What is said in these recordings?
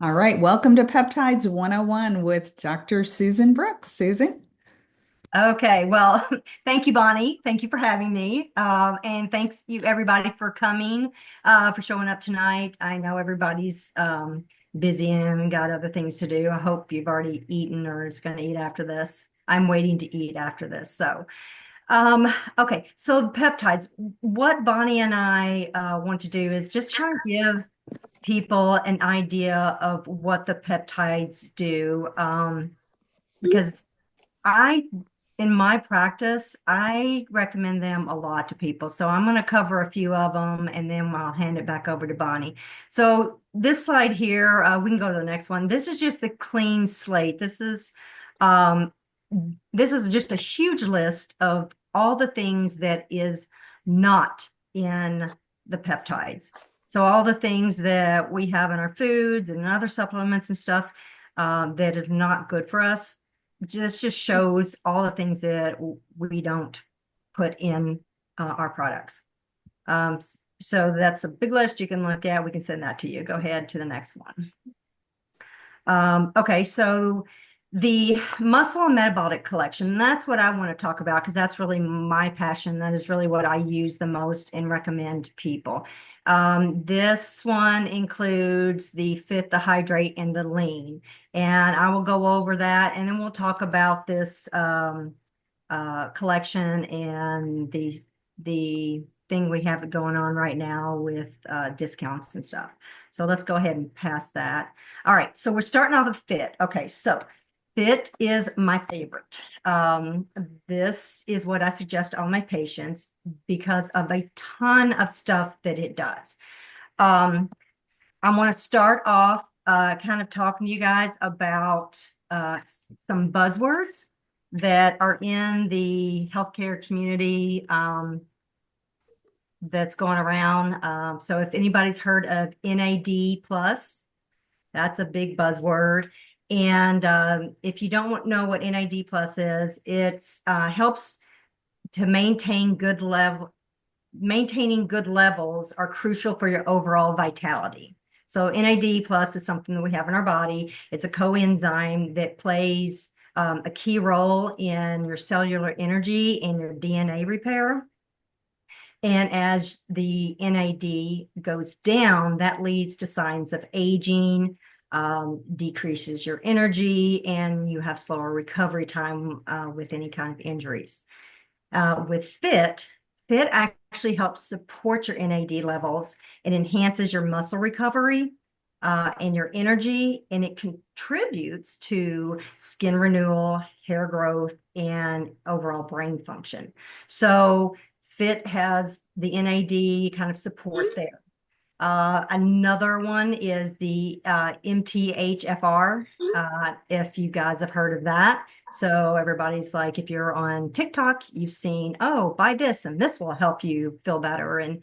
All right, welcome to Peptides 101 with Dr. Susan Brooks. Susan? Okay, well, thank you, Bonnie. Thank you for having me. And thanks you everybody for coming, for showing up tonight. I know everybody's busy and got other things to do. I hope you've already eaten or is going to eat after this. I'm waiting to eat after this. Okay, so the peptides, what Bonnie and I want to do is just kind of give people an idea of what the peptides do. Because I, in my practice, I recommend them a lot to people. So I'm going to cover a few of them and then I'll hand it back over to Bonnie. So this slide here, we can go to the next one. This is just the clean slate. Um, this is just a huge list of all the things that is not in the peptides. So all the things that we have in our foods and other supplements and stuff that is not good for us. This just shows all the things that we don't put in our products. So that's a big list you can look at. We can send that to you. Go ahead to the next one. Okay, so the muscle and metabolic collection, that's what I want to talk about because that's really my passion. That is really what I use the most and recommend to people. This one includes the Fit, the Hydrate, and the Lean. And I will go over that and then we'll talk about this collection and the thing we have going on right now with discounts and stuff. So let's go ahead and pass that. All right, so we're starting off with Fit. Okay, so Fit is my favorite. This is what I suggest to all my patients because of a ton of stuff that it does. I want to start off kind of talking to you guys about some buzzwords that are in the healthcare community that's going around. So if anybody's heard of NAD plus, that's a big buzzword. And if you don't know what NAD plus is, it's helps to maintain good level. Maintaining good levels are crucial for your overall vitality. So NAD plus is something that we have in our body. It's a coenzyme that plays a key role in your cellular energy and your DNA repair. And as the NAD goes down, that leads to signs of aging, decreases your energy, and you have slower recovery time with any kind of injuries. With Fit actually helps support your NAD levels. It enhances your muscle recovery and your energy, and it contributes to skin renewal, hair growth, and overall brain function. So Fit has the NAD kind of support there. Another one is the MTHFR, if you guys have heard of that. So everybody's like, if you're on TikTok, you've seen, oh, buy this and this will help you feel better. And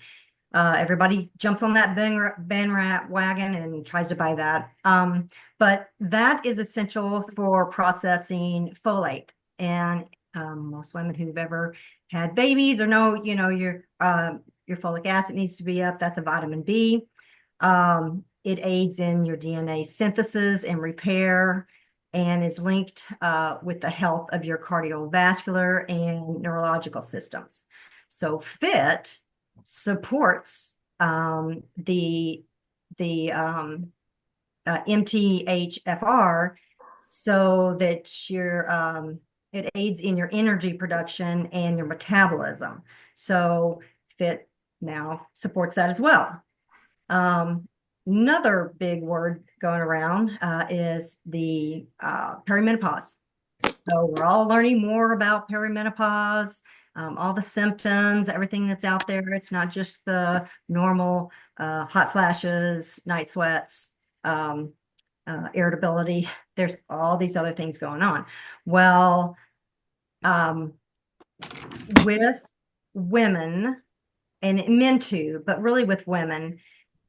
everybody jumps on that bandwagon and tries to buy that. But that is essential for processing folate. And most women who've ever had babies or know, your folic acid needs to be up. That's a vitamin B. It aids in your DNA synthesis and repair and is linked with the health of your cardiovascular and neurological systems. So Fit supports the MTHFR so that it aids in your energy production and your metabolism. So Fit now supports that as well. Another big word going around is the perimenopause. So we're all learning more about perimenopause, all the symptoms, everything that's out there. It's not just the normal hot flashes, night sweats, irritability. There's all these other things going on. Well, with women and men too, but really with women,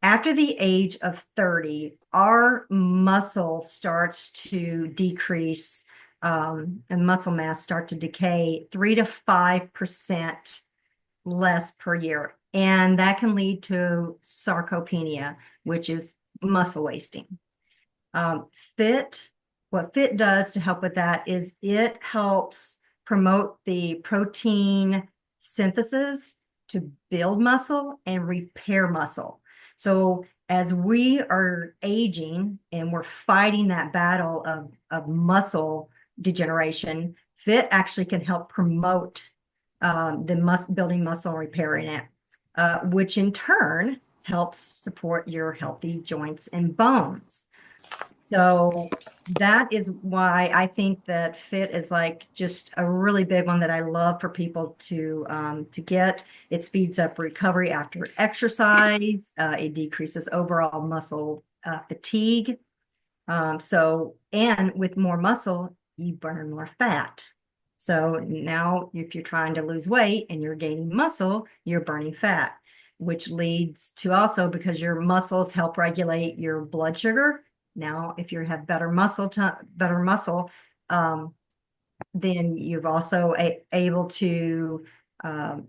after the age of 30, our muscle starts to decrease and muscle mass start to decay 3 to 5% less per year. And that can lead to sarcopenia, which is muscle wasting. Um, Fit, what Fit does to help with that is it helps promote the protein synthesis to build muscle and repair muscle. So as we are aging and we're fighting that battle of muscle degeneration, Fit actually can help promote building muscle and repairing it, which in turn helps support your healthy joints and bones. So that is why I think that Fit is like just a really big one that I love for people to get. It speeds up recovery after exercise. It decreases overall muscle fatigue. And with more muscle, you burn more fat. So now if you're trying to lose weight and you're gaining muscle, you're burning fat, which leads to also because your muscles help regulate your blood sugar. Now, if you have better muscle, um, then you're also able to um,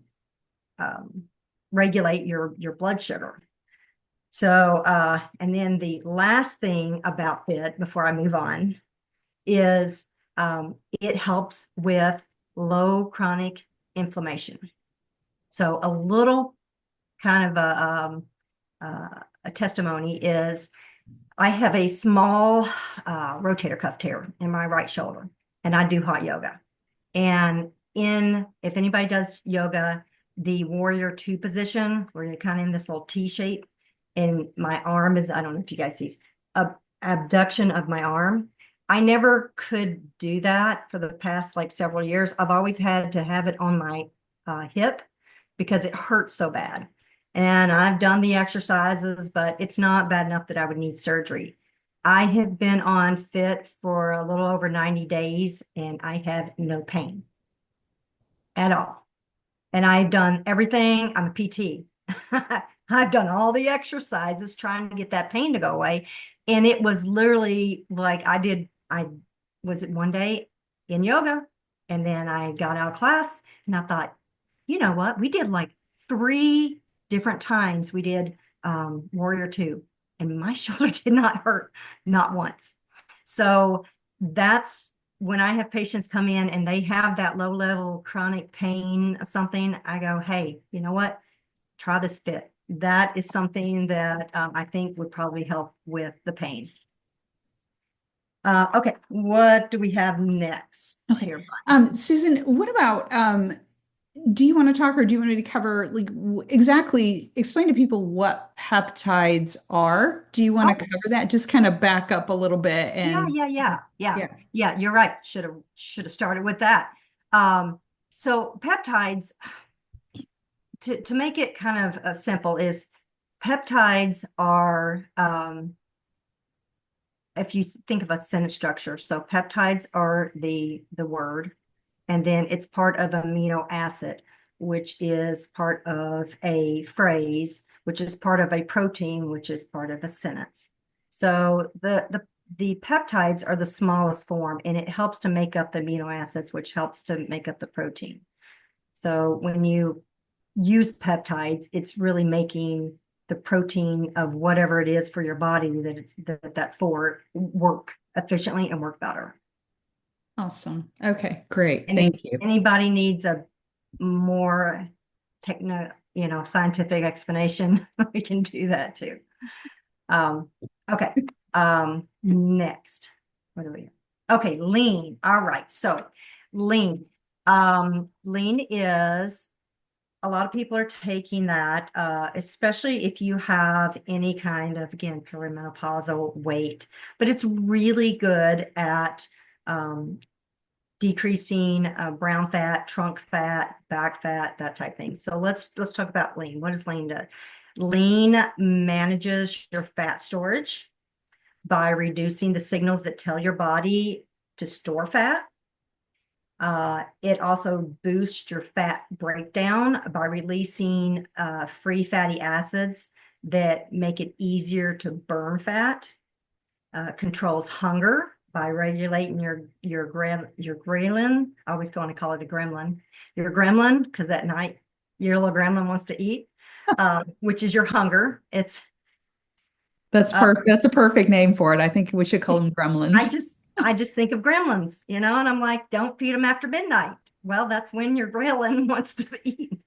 um, regulate your blood sugar. So, and then the last thing about Fit before I move on is it helps with low chronic inflammation. So a little kind of a testimony is I have a small rotator cuff tear in my right shoulder, and I do hot yoga. And if anybody does yoga, the warrior two position, where you're kind of in this little T shape, and my arm is, I don't know if you guys see, abduction of my arm. I never could do that for the past like several years. I've always had to have it on my hip because it hurts so bad. And I've done the exercises, but it's not bad enough that I would need surgery. I have been on Fit for a little over 90 days and I have no pain at all. And I've done everything. I'm a PT. I've done all the exercises trying to get that pain to go away. And it was literally like I was it one day in yoga and then I got out of class and I thought, you know what? We did like 3 different times we did Warrior Two and my shoulder did not hurt, not once. So that's when I have patients come in and they have that low level chronic pain of something, I go, hey, you know what? Try this Fit. That is something that I think would probably help with the pain. Okay, what do we have next Okay. here? Susan, what about do you want to talk or do you want me to cover like exactly explain to people what peptides are? Do you want to Oh, cover that? Just kind of back up a little bit yeah, and yeah, yeah, yeah, yeah. yeah. You're right. Should have started with that. So peptides, to make it kind of simple, is peptides are if you think of a sentence structure. So peptides are the word, and then it's part of amino acid, which is part of a phrase, which is part of a protein, which is part of a sentence. So the peptides are the smallest form, and it helps to make up the amino acids, which helps to make up the protein. So when you use peptides, it's really making the protein of whatever it is for your body that's for work efficiently and work better. Awesome. Okay, great. And if Thank you. anybody needs a more scientific explanation, we can do that too. Um, okay. Next, what do we have? Okay, lean. All right. So lean. Lean is a lot of people are taking that, especially if you have any kind of, again, perimenopausal weight, but it's really good at decreasing brown fat, trunk fat, back fat, that type thing. So let's talk about lean. What does lean do? Lean manages your fat storage by reducing the signals that tell your body to store fat. It also boosts your fat breakdown by releasing free fatty acids that make it easier to burn fat. Controls hunger by regulating your ghrelin. I always going to call it a gremlin. Your gremlin, because at night your little gremlin wants to eat, which is your hunger. That's Uh, perfect. That's a perfect name for it. I think we should call them I gremlins. just I just think of gremlins, and I'm like, don't feed them after midnight. Well, that's when your ghrelin wants to eat.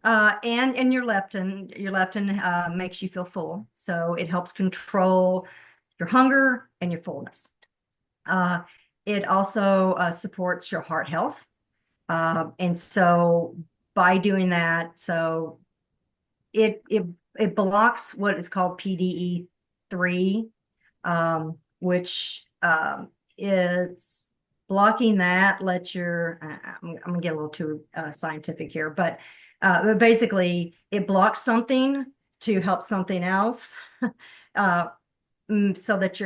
And your leptin makes you feel full, so it helps control your hunger and your fullness. Uh, it also supports your heart health, and so by doing that, so it it it blocks what is called PDE3, which is blocking that. Let your I'm gonna get a little too scientific here, but basically it blocks something to help something else, uh, so that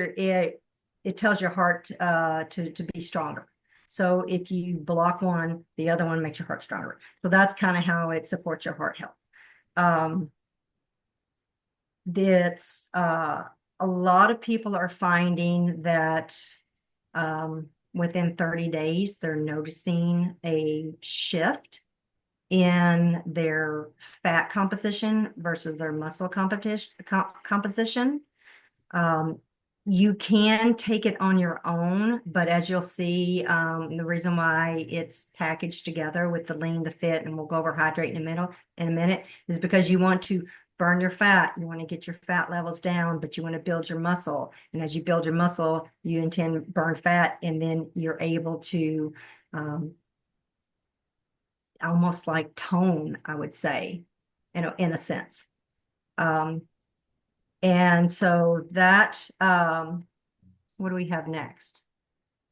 it tells your heart to be stronger. So if you block one, the other one makes your heart stronger. So that's kind of how it supports your heart health. Um, it's a lot of people are finding that within 30 days, they're noticing a shift in their fat composition versus their muscle composition. Um, you can take it on your own, but as you'll see, the reason why it's packaged together with the lean, the fit, and we'll go over hydrate in a minute, is because you want to burn your fat. You want to get your fat levels down, but you want to build your muscle. And as you build your muscle, you intend to burn fat, and then you're able to um, almost like tone, I would say, in a sense. Um, and so that what do we have next?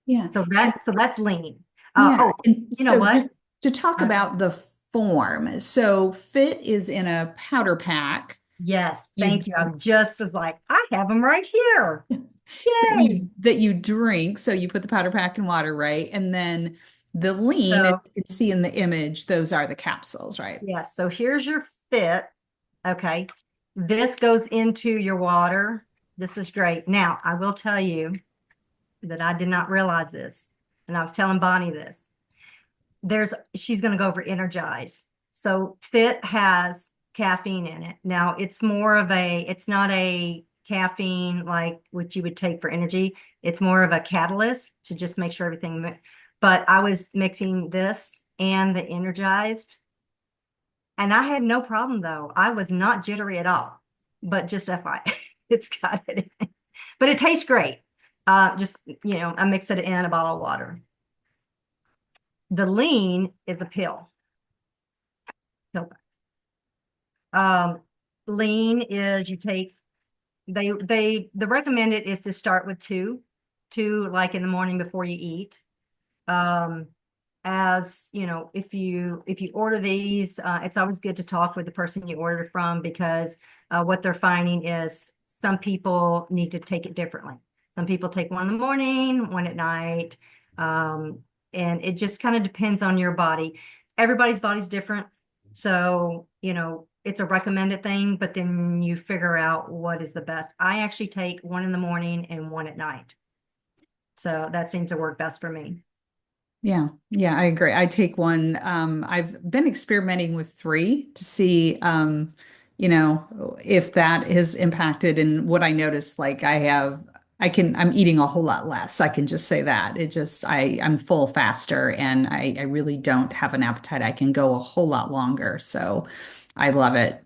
Yeah. So And that's lean. yeah. Oh, And you know so what? just to talk Uh, about the form. So Fit is in a powder pack. yes, You thank you. I just was like, I have them right here. Yay! that you drink. So you put the powder pack in water, right? And then the lean, as So you can see in the image, those are the capsules, right? yes, so here's your fit. Okay, this goes into your water. This is great. Now, I will tell you that I did not realize this, and I was telling Bonnie this. She's going to go over energize. So fit has caffeine in it. Now it's not a caffeine like what you would take for energy. It's more of a catalyst to just make sure everything. But I was mixing this and the energized, and I had no problem though. I was not jittery at all. But just FYI, it's got it in. But it tastes great. Just I mix it in a bottle of water. The lean is a pill. Um, lean is you take the recommended is to start with two like in the morning before you eat. Um, as you know, if you order these, it's always good to talk with the person you ordered from, because what they're finding is some people need to take it differently. Some people take one in the morning, one at night, um, and it just kind of depends on your body. Everybody's body's different, so it's a recommended thing, but then you figure out what is the best. I actually take one in the morning and one at night, so that seems to work best for me. Yeah, yeah, I agree. I take one. I've been experimenting with three to see, if that has impacted. And what I noticed, like I'm eating a whole lot less. I can just say that. I'm full faster, and I really don't have an appetite. I can go a whole lot longer. So I love it.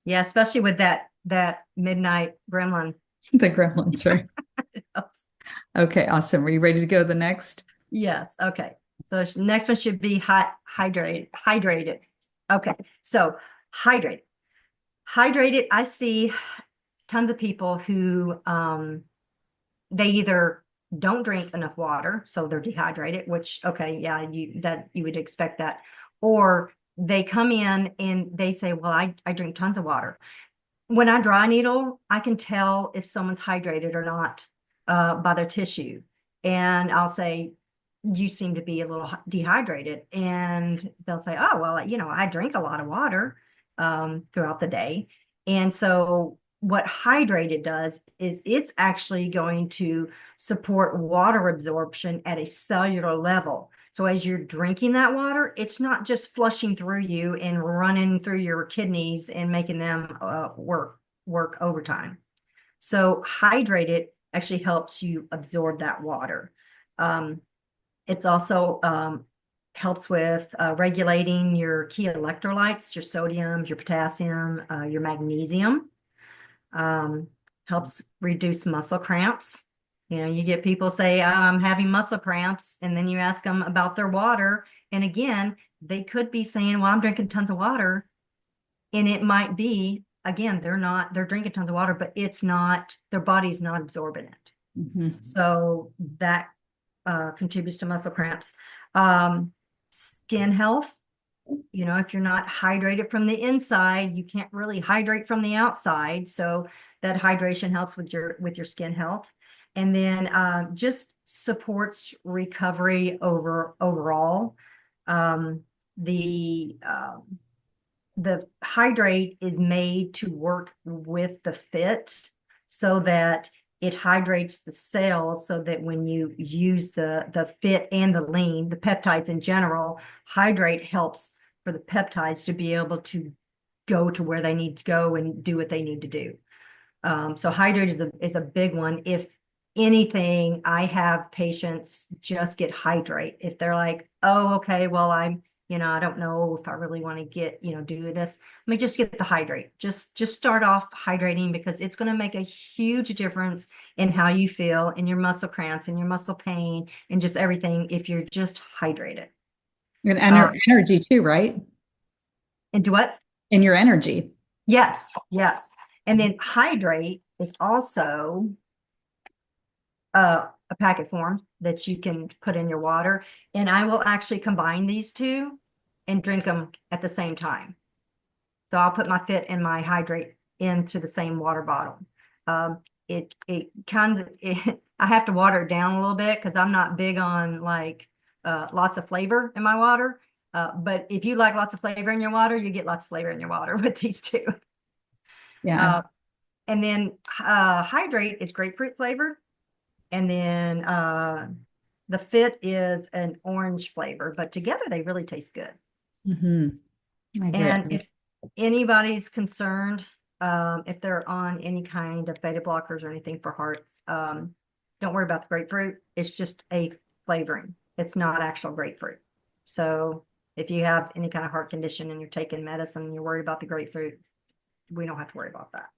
Yeah, especially with that midnight gremlin. The gremlins, right? Okay, awesome. Are you ready to go to the next? Yes. Okay. So next one should be hydrated. Okay. So hydrated. Hydrated. I see tons of people who they either don't drink enough water, so they're dehydrated, which okay, yeah, you would expect that. Or they come in and they say, well, I drink tons of water. When I dry needle, I can tell if someone's hydrated or not by their tissue. And I'll say, you seem to be a little dehydrated. And they'll say, oh, well, I drink a lot of water throughout the day. And so what hydrated does is it's actually going to support water absorption at a cellular level. So as you're drinking that water, it's not just flushing through you and running through your kidneys and making them work overtime. So hydrated actually helps you absorb that water. Um, it's also helps with regulating your key electrolytes, your sodium, your potassium, your magnesium. Um, helps reduce muscle cramps. You know, you get people say, "Oh, I'm having muscle cramps," and then you ask them about their water. And again, they could be saying, "Well, I'm drinking tons of water." And it might be, again, they're drinking tons of water, but it's not, their body's not absorbing it. Mhm. So that contributes to muscle cramps. Um, Skin health, you know, if you're not hydrated from the inside, you can't really hydrate from the outside. So that hydration helps with your skin health. And then just supports recovery overall. Um, the the hydrate is made to work with the fit so that it hydrates the cells so that when you use the fit and the lean, the peptides in general, hydrate helps for the peptides to be able to go to where they need to go and do what they need to do. So hydrate is a big one. If anything, I have patients just get hydrate. If they're like, oh, okay, well, I don't know if I really want to do this. Let me just get the hydrate. Just start off hydrating because it's going to make a huge difference in how you feel, in your muscle cramps, in your muscle pain, and just everything if you're just hydrated. And Uh, energy too, right? and do what? And your energy. Yes, yes. And then hydrate is also a packet form that you can put in your water. And I will actually combine these two and drink them at the same time. So I'll put my fit and my hydrate into the same water bottle. It kind of I have to water it down a little bit because I'm not big on like lots of flavor in my water. But if you like lots of flavor in your water, you get lots of flavor in your water with these two. Yeah. Uh, and then hydrate is grapefruit flavor. And then the fit is an orange flavor, but together they really taste good. Hmm. I agree. And if anybody's concerned, if they're on any kind of beta blockers or anything for hearts, don't worry about the grapefruit. It's just a flavoring. It's not actual grapefruit. So if you have any kind of heart condition and you're taking medicine and you're worried about the grapefruit, we don't have to worry about that.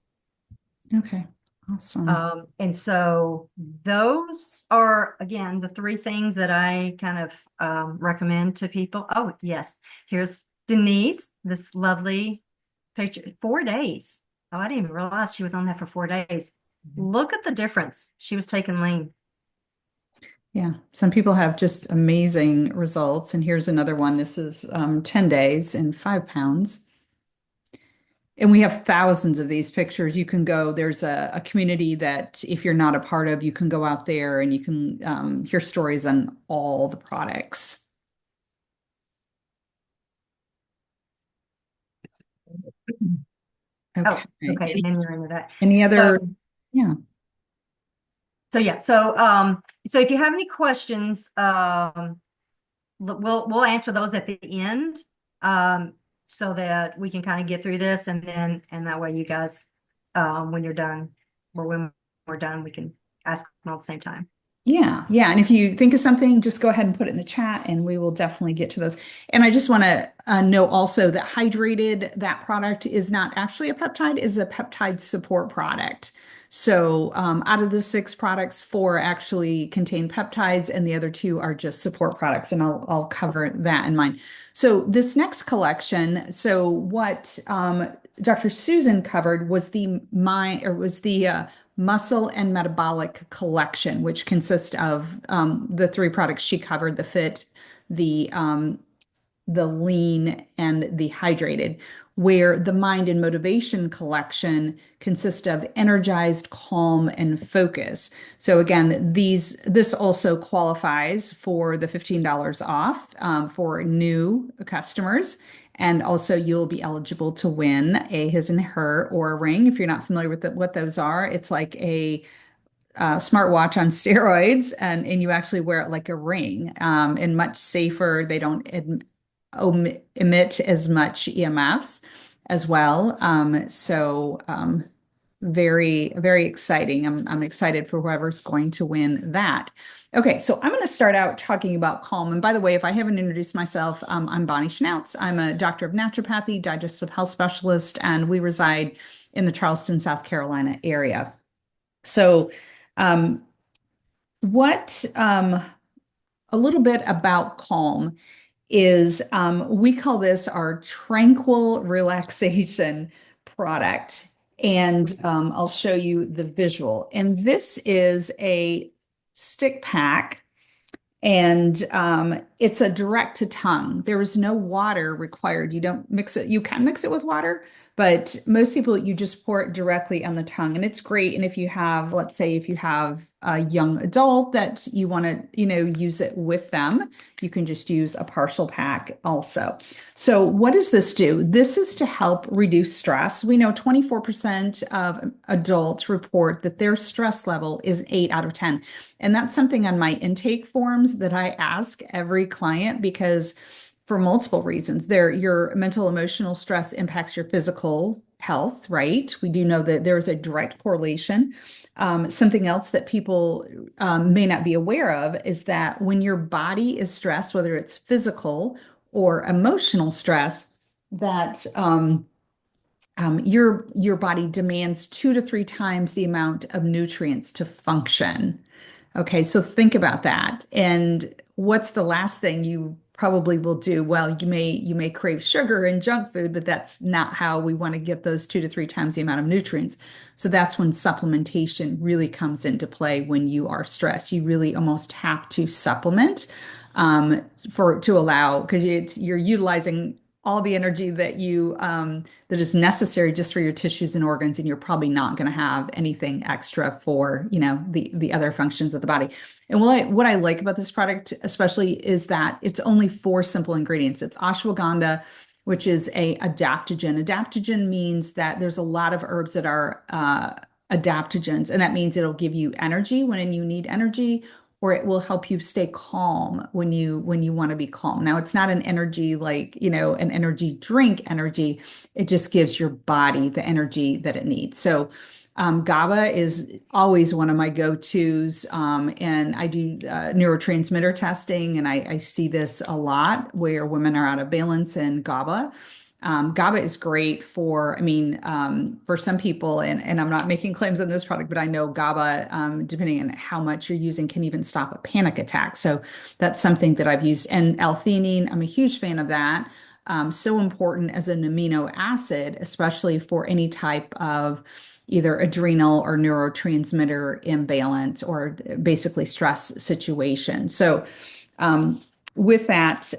Okay. Awesome. And so those are, again, the three things that I kind of recommend to people. Oh, yes. Here's Denise, this lovely picture. 4 days. Oh, I didn't even realize she was on that for 4 days. Look at the difference. She was taking lean. Yeah. Some people have just amazing results. And here's another one. This is 10 days and 5 pounds. And we have thousands of these pictures. You can go, there's a community that if you're not a part of, you can go out there and you can hear stories on all the products. Oh, Okay. okay. And then you're into that. Any So, other? Yeah. so yeah. So if you have any questions, we'll answer those at the end, um, so that we can kind of get through this, and that way you guys, when you're done, or when we're done, we can ask them all at the same time. Yeah, yeah. And if you think of something, just go ahead and put it in the chat and we will definitely get to those. And I just want to note also that hydrated, that product is not actually a peptide, is a peptide support product. So out of the 6 products, 4 actually contain peptides and the other 2 are just support products. And I'll cover that in mind. So this next collection, so what Dr. Susan covered was the muscle and metabolic collection, which consists of the 3 products she covered: the fit, the lean, and the hydrated. Where the mind and motivation collection consist of energized, calm, and focus. So again, this also qualifies for the $15 off for new customers. And also, you'll be eligible to win a his and her or a ring. If you're not familiar with what those are, it's like a smartwatch on steroids, and you actually wear it like a ring, and much safer. They don't emit as much EMFs as well. So very exciting. I'm excited for whoever's going to win that. Okay, so I'm going to start out talking about calm. And by the way, if I haven't introduced myself, I'm Bonnie Schnautz. I'm a doctor of naturopathy, digestive health specialist, and we reside in the Charleston, South Carolina area. So, um, what a little bit about calm is we call this our tranquil relaxation product. And I'll show you the visual. And this is a stick pack and it's a direct to tongue. There is no water required. You don't mix it. You can mix it with water, but most people, you just pour it directly on the tongue. And it's great. And if you have, let's say, if you have a young adult that you want to, use it with them, you can just use a partial pack also. So what does this do? This is to help reduce stress. We know 24% of adults report that their stress level is 8 out of 10. And that's something on my intake forms that I ask every client because for multiple reasons, your mental emotional stress impacts your physical health, right? We do know that there is a direct correlation. Something else that people may not be aware of is that when your body is stressed, whether it's physical or emotional stress, that your body demands 2 to 3 times the amount of nutrients to function. Okay, so think about that. And what's the last thing you probably will do? Well, you may crave sugar and junk food, but that's not how we want to get those 2 to 3 times the amount of nutrients. So that's when supplementation really comes into play when you are stressed. You really almost have to supplement for to allow because you're utilizing all the energy that is necessary just for your tissues and organs, and you're probably not going to have anything extra for, the other functions of the body. And what I like about this product, especially, is that it's only 4 simple ingredients. It's ashwagandha, which is a adaptogen. Adaptogen means that there's a lot of herbs that are adaptogens, and that means it'll give you energy when you need energy, or it will help you stay calm when you want to be calm. Now, it's not an energy like, an energy drink energy. It just gives your body the energy that it needs. So GABA is always one of my go-tos. And I do neurotransmitter testing, and I see this a lot where women are out of balance in GABA. GABA is great for some people, and I'm not making claims on this product, but I know GABA, depending on how much you're using, can even stop a panic attack. So that's something that I've used. And L-theanine, I'm a huge fan of that. So important as an amino acid, especially for any type of either adrenal or neurotransmitter imbalance or basically stress situation. So with that,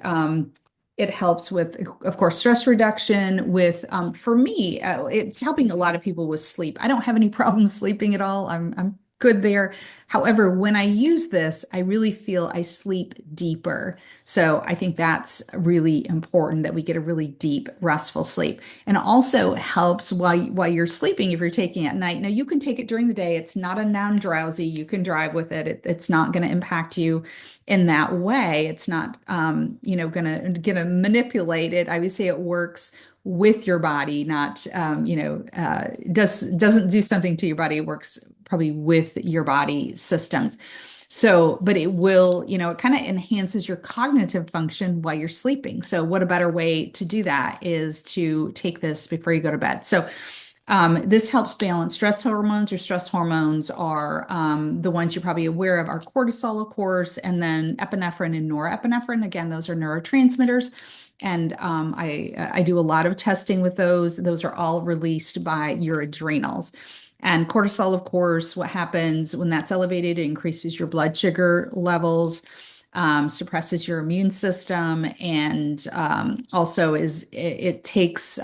it helps with, of course, stress reduction. For me, it's helping a lot of people with sleep. I don't have any problems sleeping at all. I'm good there. However, when I use this, I really feel I sleep deeper. So I think that's really important that we get a really deep, restful sleep. And it also helps while you're sleeping if you're taking it at night. Now, you can take it during the day. It's not a non-drowsy. You can drive with it. It's not going to impact you in that way. It's not, gonna manipulate it. I would say it works with your body, not, doesn't do something to your body. It works probably with your body systems. So, but it will, it kind of enhances your cognitive function while you're sleeping. So, what a better way to do that is to take this before you go to bed. So, this helps balance stress hormones. Your stress hormones are the ones you're probably aware of are cortisol, of course, and then epinephrine and norepinephrine. Again, those are neurotransmitters. And I do a lot of testing with those. Those are all released by your adrenals. And cortisol, of course, what happens when that's elevated, it increases your blood sugar levels, suppresses your immune system, and also it takes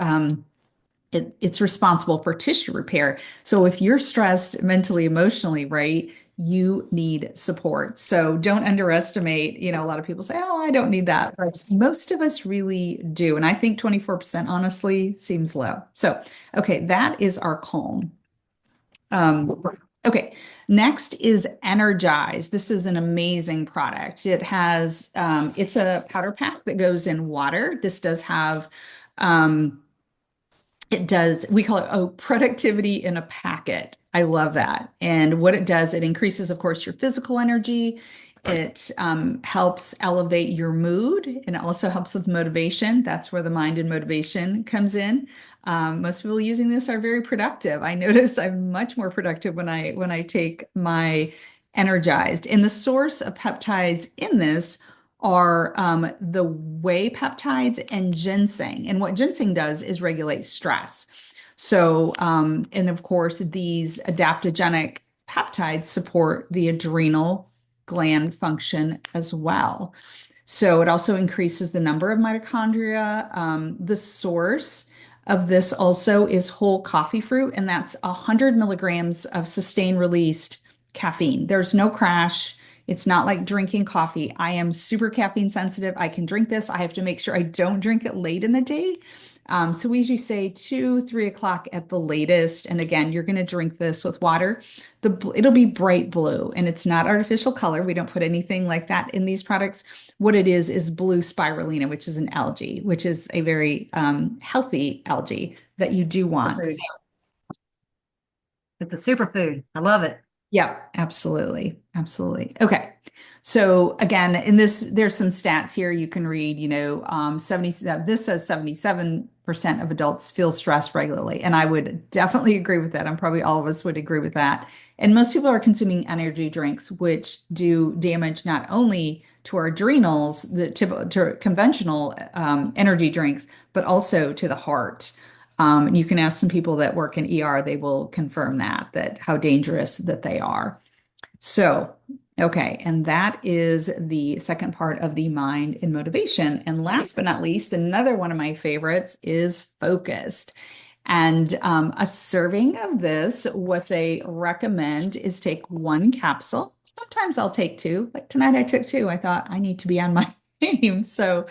it's responsible for tissue repair. So if you're stressed mentally, emotionally, right, you need support. So don't underestimate, a lot of people say, oh, I don't need that. But most of us really do. And I think 24% honestly seems low. So, okay, that is our calm. Okay, next is Energized. This is an amazing product. It's a powder pack that goes in water. This does have, It does, we call it, oh, productivity in a packet. I love that. And what it does, it increases, of course, your physical energy. It helps elevate your mood and it also helps with motivation. That's where the mind and motivation comes in. Most people using this are very productive. I notice I'm much more productive when I take my energized. And the source of peptides in this are the whey peptides and ginseng. And what ginseng does is regulate stress. So, and of course, these adaptogenic peptides support the adrenal gland function as well. So it also increases the number of mitochondria. The source of this also is whole coffee fruit, and that's 100 milligrams of sustained released caffeine. There's no crash. It's not like drinking coffee. I am super caffeine sensitive. I can drink this. I have to make sure I don't drink it late in the day. So we usually say 2, 3 o'clock at the latest. And again, you're going to drink this with water. It'll be bright blue and it's not artificial color. We don't put anything like that in these products. What it is blue spirulina, which is an algae, which is a very healthy algae that you do want. Superfood. It's a superfood. I love it. Yeah, absolutely. Absolutely. Okay. So again, in this, there's some stats here you can read, 70, this says 77% of adults feel stressed regularly. And I would definitely agree with that. I'm probably all of us would agree with that. And most people are consuming energy drinks, which do damage not only to our adrenals, the to conventional energy drinks, but also to the heart. And you can ask some people that work in ER, they will confirm that how dangerous that they are. So, okay, and that is the second part of the mind and motivation. And last but not least, another one of my favorites is focused. And a serving of this, what they recommend is take one capsule. Sometimes I'll take two. Like tonight, I took two. I thought I need to be on my game. So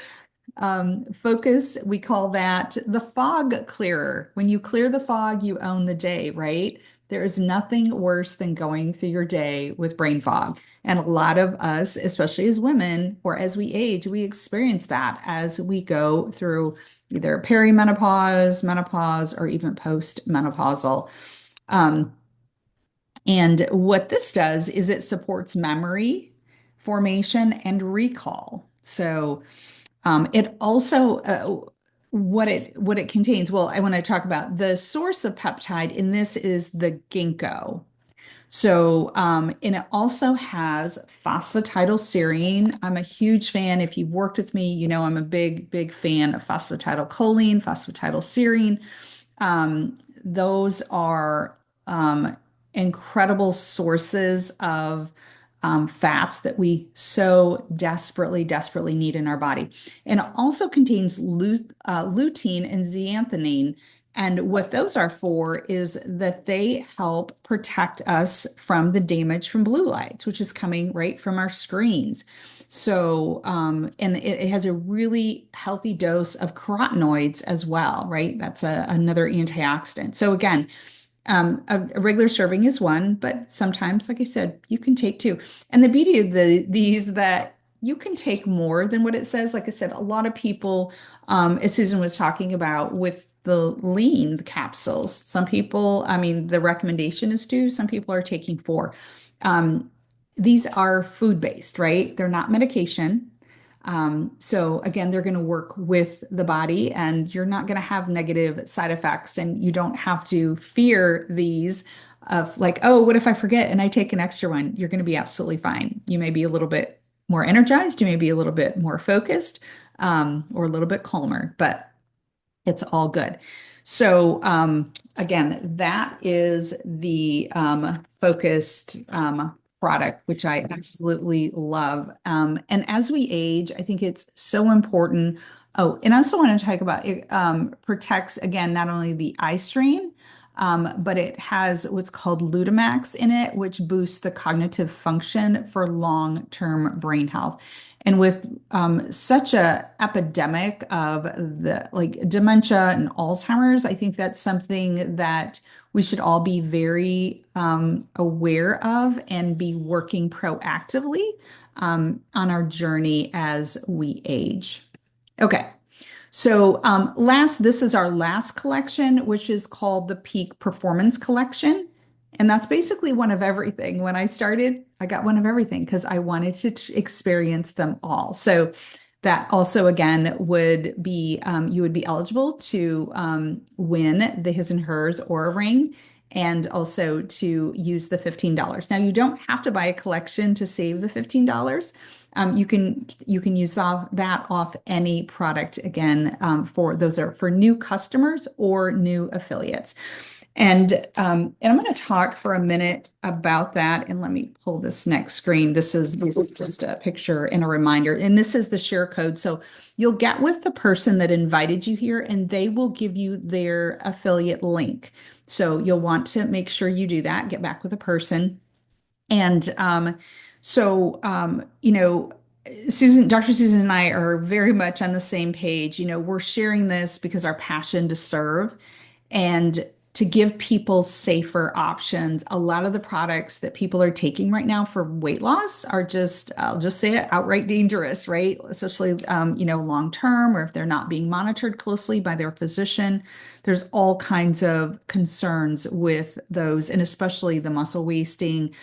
focus, we call that the fog clearer. When you clear the fog, you own the day, right? There is nothing worse than going through your day with brain fog. And a lot of us, especially as women or as we age, we experience that as we go through either perimenopause, menopause, or even postmenopausal. Um, and what this does is it supports memory formation and recall. So, it also what it contains. Well, I want to talk about the source of peptide, and this is the ginkgo. So, and it also has phosphatidylserine. I'm a huge fan. If you've worked with me, you know I'm a big fan of phosphatidylcholine, phosphatidylserine. Those are incredible sources of fats that we so desperately need in our body. And it also contains lutein and zeaxanthin. And what those are for is that they help protect us from the damage from blue lights, which is coming right from our screens. So, and it has a really healthy dose of carotenoids as well, right? That's another antioxidant. So again, a regular serving is one, but sometimes, like I said, you can take two. And the beauty of these that you can take more than what it says. Like I said, a lot of people, as Susan was talking about with the lean capsules, some people, I mean, the recommendation is two, some people are taking four. Um, these are food-based, right? They're not medication. So again, they're going to work with the body and you're not going to have negative side effects and you don't have to fear these of like, oh, what if I forget and I take an extra one? You're going to be absolutely fine. You may be a little bit more energized, you may be a little bit more focused, or a little bit calmer, but it's all good. So, again, that is the focused product, which I absolutely love. And as we age, I think it's so important. Oh, and I also want to talk about it protects, again, not only the eye strain, but it has what's called Lutamax in it, which boosts the cognitive function for long-term brain health. And with such a epidemic of the like dementia and Alzheimer's, I think that's something that we should all be very aware of and be working proactively on our journey as we age. Okay, So, this is our last collection, which is called the Peak Performance Collection. And that's basically one of everything. When I started, I got one of everything because I wanted to experience them all. So, that also, again, would be you would be eligible to win the His and Hers Aura Ring and also to use the $15. Now, you don't have to buy a collection to save the $15. You can use that off any product again for those are for new customers or new affiliates. And I'm going to talk for a minute about that. And let me pull this next screen. This is just a picture and a reminder. And this is the share code. So you'll get with the person that invited you here, and they will give you their affiliate link. So you'll want to make sure you do that. Get back with the person. And you know, Dr. Susan and I are very much on the same page. You know, we're sharing this because our passion to serve and to give people safer options. A lot of the products that people are taking right now for weight loss are just, I'll just say it, outright dangerous, right? Especially, long term, or if they're not being monitored closely by their physician. There's all kinds of concerns with those, and especially the muscle wasting,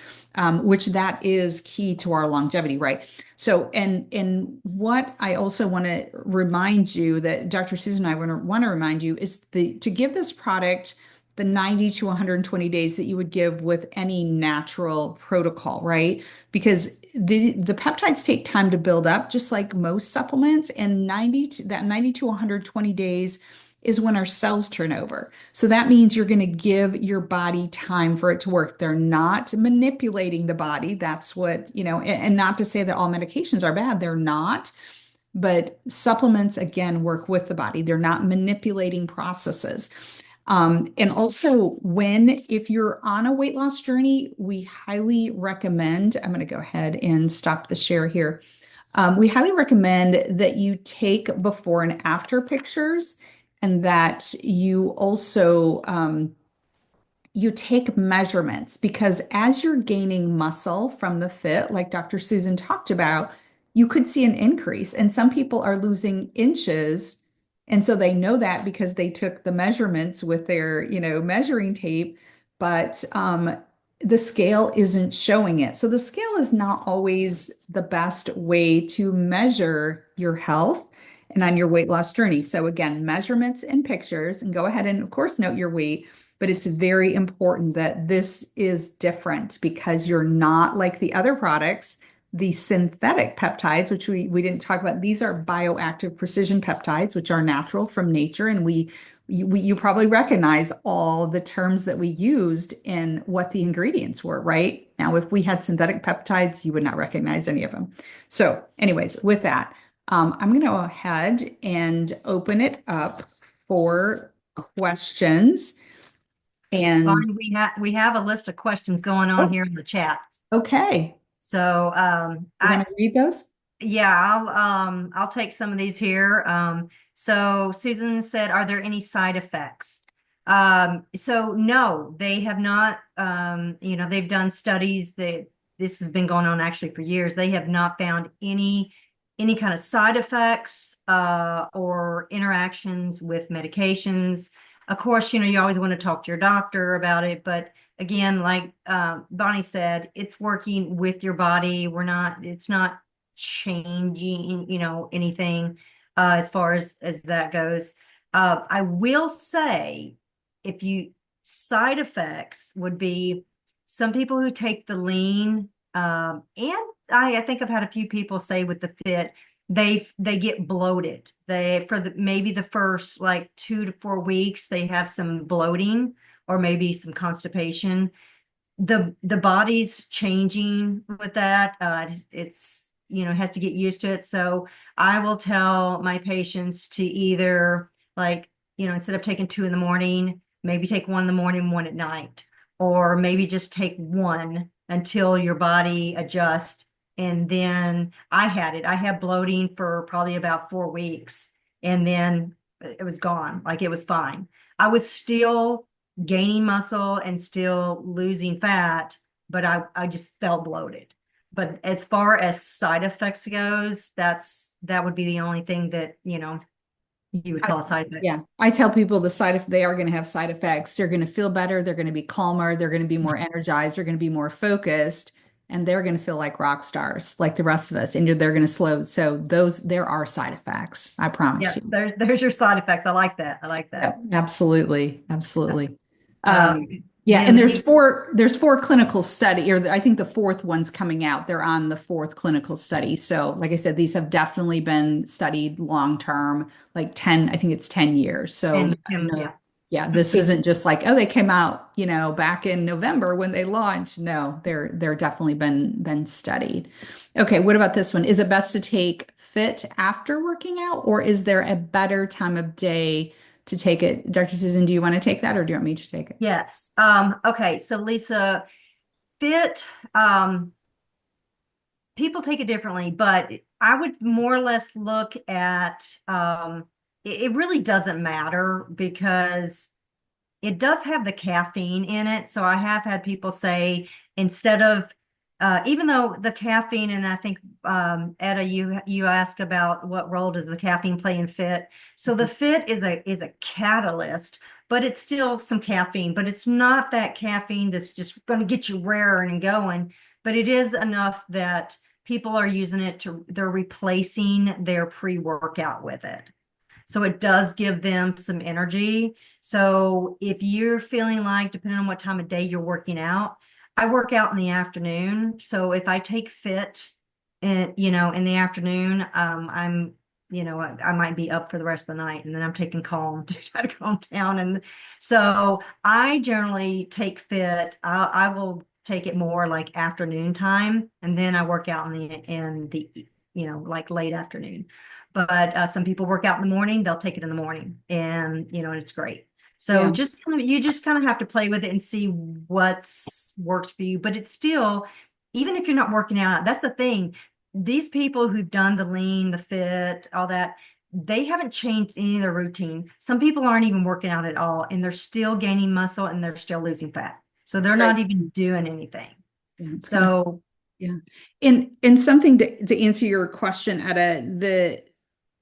which that is key to our longevity, right? So, and what I also want to remind you that Dr. Susan and I want to remind you is to give this product the 90 to 120 days that you would give with any natural protocol, right? Because the peptides take time to build up, just like most supplements, and 90 to 120 days is when our cells turn over. So that means you're going to give your body time for it to work. They're not manipulating the body. That's what, and not to say that all medications are bad, they're not. But supplements, again, work with the body. They're not manipulating processes. And also, if you're on a weight loss journey, we highly recommend, I'm going to go ahead and stop the share here. We highly recommend that you take before and after pictures, and that you also you take measurements, because as you're gaining muscle from the fit, like Dr. Susan talked about, you could see an increase. And some people are losing inches. And so they know that because they took the measurements with their, measuring tape, but the scale isn't showing it. So the scale is not always the best way to measure your health and on your weight loss journey. So again, measurements and pictures, and go ahead and of course note your weight. But it's very important that this is different, because you're not like the other products, the synthetic peptides, which we didn't talk about. These are bioactive precision peptides, which are natural from nature. And you probably recognize all the terms that we used and what the ingredients were, right? Now, if we had synthetic peptides, you would not recognize any of them. So anyways, with that, I'm going to go ahead and open it up for questions. And Bonnie, we have a list of questions going on oh, here in the chat. okay. So You want to read those? yeah, I'll take some of these here. So Susan said, are there any side effects? So no, they have not. They've done studies that this has been going on actually for years. They have not found any kind of side effects or interactions with medications. Of course, you always want to talk to your doctor about it, but again, like Bonnie said, it's working with your body. It's not changing, anything as far as that goes. I will say, if you side effects would be some people who take the lean, and I think I've had a few people say with the fit, they get bloated. Maybe the first like 2 to 4 weeks, they have some bloating or maybe some constipation. The body's changing with that. It's has to get used to it. So I will tell my patients to either, like, instead of taking two in the morning, maybe take one in the morning, one at night, or maybe just take one until your body adjusts. And then I had bloating for probably about 4 weeks, and then it was gone. Like, it was fine. I was still gaining muscle and still losing fat, but I just felt bloated. But as far as side effects goes, that would be the only thing that, You would call it side effects. Yeah, I tell people if they are going to have side effects, they're going to feel better, they're going to be calmer, they're going to be more energized, they're going to be more focused, and they're going to feel like rock stars, like the rest of us. And they're going to slow. So there are side effects. I promise Yep, you. there's your side effects. I like that. I like that. Yep, absolutely, absolutely. Um, Yeah, then and the people, there's four clinical study, or I think the fourth one's coming out. They're on the fourth clinical study. So, like I said, these have definitely been studied long term, like 10, I think it's 10 years. So, yeah, no, yeah. yeah, this isn't just like, oh, they came out, back in November when they launched. No, they're definitely been studied. Okay, what about this one? Is it best to take fit after working out, or is there a better time of day to take it? Dr. Susan, do you want to take that or do you want me to take it? Yes. Okay. So Lisa, fit, people take it differently, but I would more or less look at, it really doesn't matter because it does have the caffeine in it. So I have had people say instead of, even though the caffeine, and I think Etta, you asked about what role does the caffeine play in fit. So the fit is a catalyst, but it's still some caffeine, but it's not that caffeine that's just going to get you raring and going. But it is enough that people are using it they're replacing their pre-workout with it. So it does give them some energy. So if you're feeling like, depending on what time of day you're working out, I work out in the afternoon. So if I take fit in the afternoon, I might be up for the rest of the night and then I'm taking calm to try to calm down. And so I generally take fit. I will take it more like afternoon time. And then I work out in the like late afternoon. But some people work out in the morning, they'll take it in the morning and it's great. So Yeah. you just kind of have to play with it and see what's works for you. But it's still, even if you're not working out, that's the thing. These people who've done the lean, the fit, all that, they haven't changed any of their routine. Some people aren't even working out at all, and they're still gaining muscle and they're still losing fat. So they're Right. not even doing anything. Yeah, it's kind of So yeah. And something to answer your question, Etta,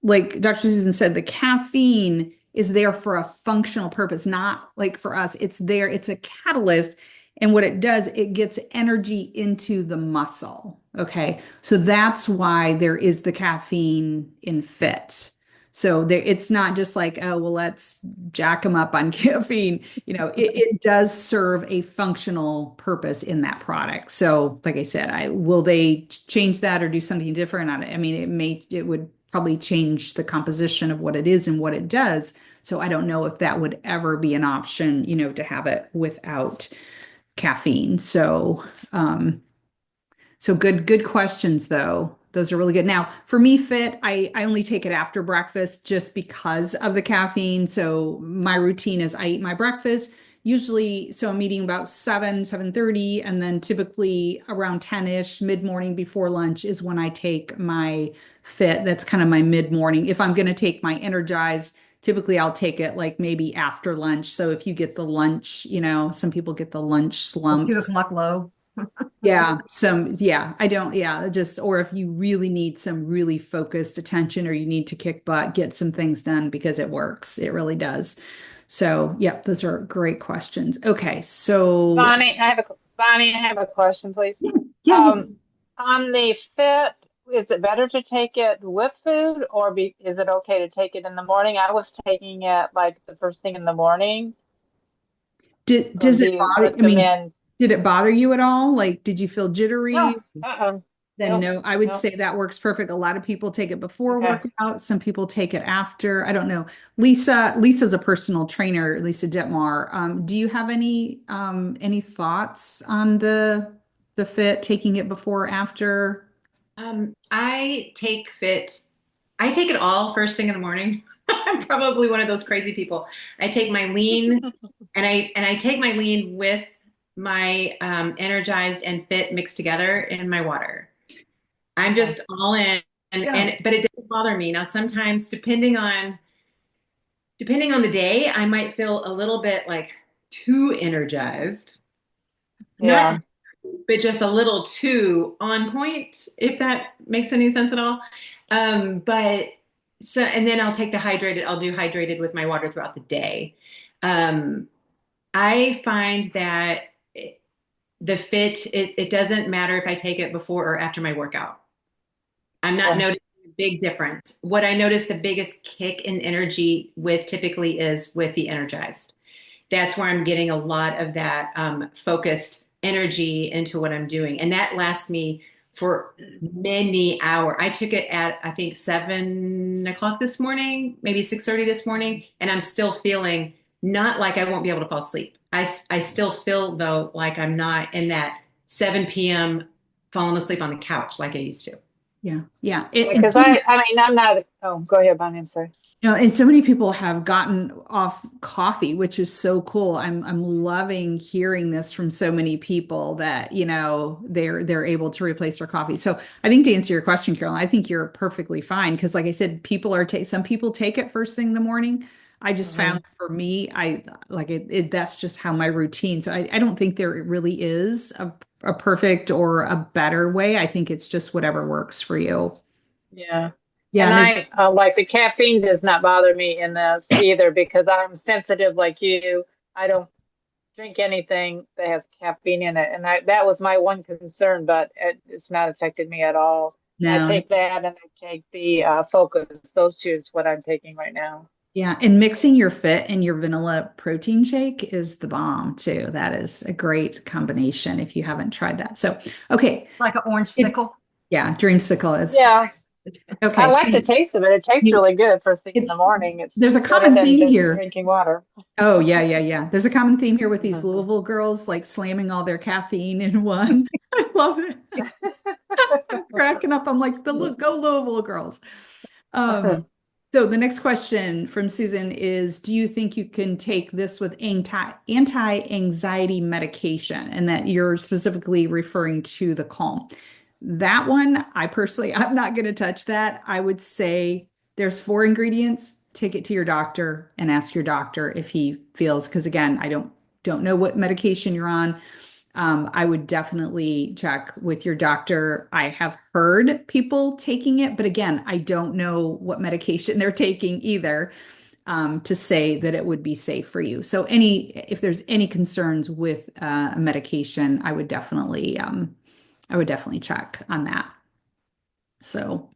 like Dr. Susan said, the caffeine is there for a functional purpose, not like for us. It's there, it's a catalyst. And what it does, it gets energy into the muscle. Okay. So that's why there is the caffeine in fit. So it's not just like, oh, well, let's jack them up on caffeine. It does serve a functional purpose in that product. So, like I said, will they change that or do something different? I mean, it would probably change the composition of what it is and what it does. So I don't know if that would ever be an option, to have it without caffeine. So good questions though. Those are really good. Now, for me, fit, I only take it after breakfast just because of the caffeine. So my routine is I eat my breakfast, usually, so I'm eating about 7:30, and then typically around 10-ish, mid-morning before lunch is when I take my fit. That's kind of my mid-morning. If I'm going to take my energized, typically I'll take it like maybe after lunch. So if you get the lunch, some people get the lunch the two slumps. o'clock low. I don't, just, or if you really need some really focused attention or you need to kick butt, get some things done because it works. It really does. So, yeah, those are great questions. Okay, so Bonnie, I have a question, please. yeah, yeah. Um, on the fit, is it better to take it with food or is it okay to take it in the morning? I was taking it like the first thing in the morning, or Does do it you bother, I mean, recommend? did it bother you at all? Like, did you feel jittery? No, uh-uh, Then nope, no, I would nope. say that works perfect. A lot of people take it before Okay. workout. Some people take it after. I don't know. Lisa's a personal trainer, Lisa Detmar. Do you have any thoughts on the fit, taking it before or after? I take it all first thing in the morning. I'm probably one of those crazy people. I take my lean and I take my lean with my energized and fit mixed together in my water. I'm Okay. just all in Yeah. and but it doesn't bother me. Now sometimes depending on the day, I might feel a little bit like too energized. Not Yeah. but just a little too on point, if that makes any sense at all. But So, and then I'll take the hydrated, I'll do hydrated with my water throughout the day. Um, I find that the fit, it doesn't matter if I take it before or after my workout. I'm not Okay. noticing a big difference. What I notice the biggest kick in energy with typically is with the energized. That's where I'm getting a lot of that focused energy into what I'm doing. And that lasts me for many hours. I took it at, I think, 7 o'clock this morning, maybe 6:30 this morning, and I'm still feeling not like I won't be able to fall asleep. I still feel, though, like I'm not in that 7 p.m. falling asleep on the couch like I used to. Yeah. Yeah. Yeah, because I mean, I'm not, oh, go ahead, Bonnie, I'm sorry. And so many people have gotten off coffee, which is so cool. I'm loving hearing this from so many people that, they're able to replace their coffee. So I think to answer your question, Carolyn, I think you're perfectly fine because like I said, some people take it first thing in the morning. I just Mhm. found for me, I like it that's just how my routine. So I don't think there really is a perfect or a better way. I think it's just whatever works for you. Yeah. Yeah, And and I like the caffeine does not bother me in this either because I'm sensitive like you. I don't drink anything that has caffeine in it. And that was my one concern, but it's not affected me at all. And I no. take that and I take the Focus. Those two is what I'm taking right now. Yeah, and mixing your fit and your vanilla protein shake is the bomb too. That is a great combination if you haven't tried that. So, okay. Like an orange It, sickle. yeah, dreamsicle is Yeah, I okay. So like the taste of it. It tastes you, really good first thing in it, the morning. It's there's a better common than theme just here. drinking water. Oh, yeah, yeah, yeah. There's a common theme here with these Mhm. Louisville girls like slamming all their caffeine in one. I love it. I'm cracking up. I'm like, go Louisville girls. Um, So the next question from Susan is, do you think you can take this with anti-anxiety medication? And that you're specifically referring to the Calm. That one, I'm not going to touch that. I would say there's 4 ingredients. Take it to your doctor and ask your doctor if he feels, because again, I don't know what medication you're on. I would definitely check with your doctor. I have heard people taking it, but again, I don't know what medication they're taking either, to say that it would be safe for you. So if there's any concerns with a medication, I would definitely check on that. So,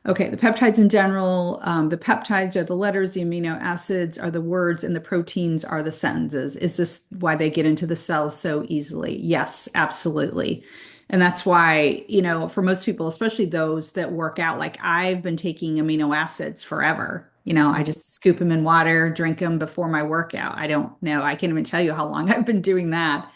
okay, the peptides in general, the peptides are the letters, the amino acids are the words, and the proteins are the sentences. Is this why they get into the cells so easily? Yes, absolutely. And that's why, for most people, especially those that work out, like I've been taking amino acids forever. I just scoop them in water, drink them before my workout. I don't know. I can't even tell you how long I've been doing that.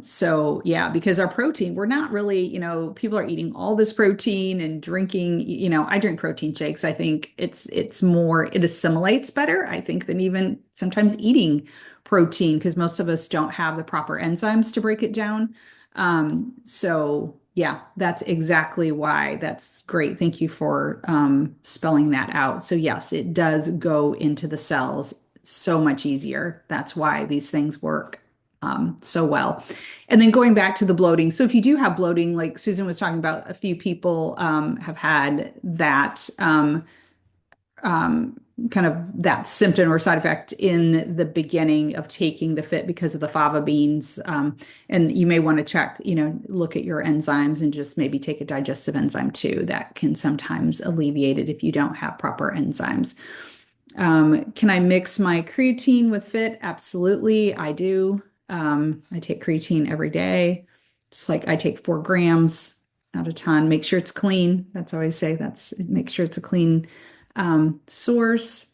So yeah, because our protein, we're not really, people are eating all this protein and drinking, I drink protein shakes. I think it assimilates better, I think, than even sometimes eating protein because most of us don't have the proper enzymes to break it down. So yeah, that's exactly why. That's great. Thank you for spelling that out. So yes, it does go into the cells so much easier. That's why these things work so well. And then going back to the bloating. So if you do have bloating, like Susan was talking about, a few people have had that kind of that symptom or side effect in the beginning of taking the fit because of the fava beans. And you may want to check, look at your enzymes and just maybe take a digestive enzyme too. That can sometimes alleviate it if you don't have proper enzymes. Can I mix my creatine with fit? Absolutely, I do. I take creatine every day, just like I take 4 grams, not a ton. Make sure it's clean. That's how I say make sure it's a clean source.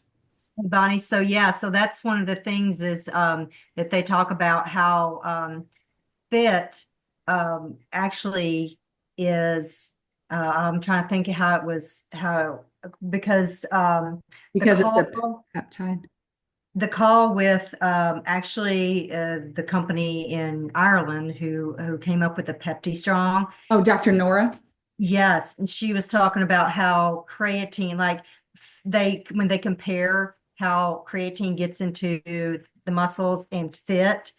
Bonnie, so yeah, so that's one of the things is that they talk about how fit actually is I'm trying to think how it was how because the Because it's a call peptide. the call with actually the company in Ireland who came up with the Pepti Strong. Oh, Dr. Nora. Yes, and she was talking about how creatine, like when they compare how creatine gets into the muscles and fit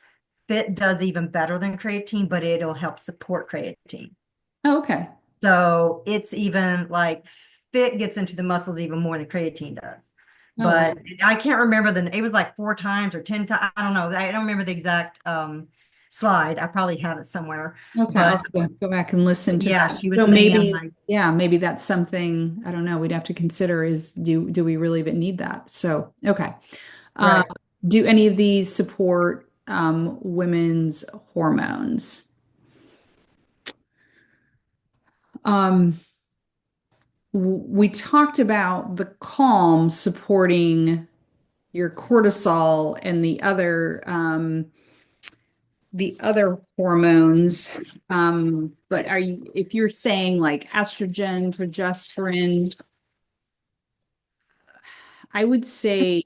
does even better than creatine, but it'll help support creatine. Oh, okay. So it's even like fit gets into the muscles even more than creatine does. Oh, wow. But I can't remember it was like 4 times or 10 times. I don't know. I don't remember the exact slide. I probably have it somewhere. Okay, I'll But have to go back and listen to yeah, that. she was So saying maybe, like, yeah, maybe that's something, I don't know, we'd have to consider is do we really even need that? So, okay. Uh, right. do any of these support women's hormones? Um, we talked about the calm supporting your cortisol and the other hormones. But if you're saying like estrogen, progesterone, I would say,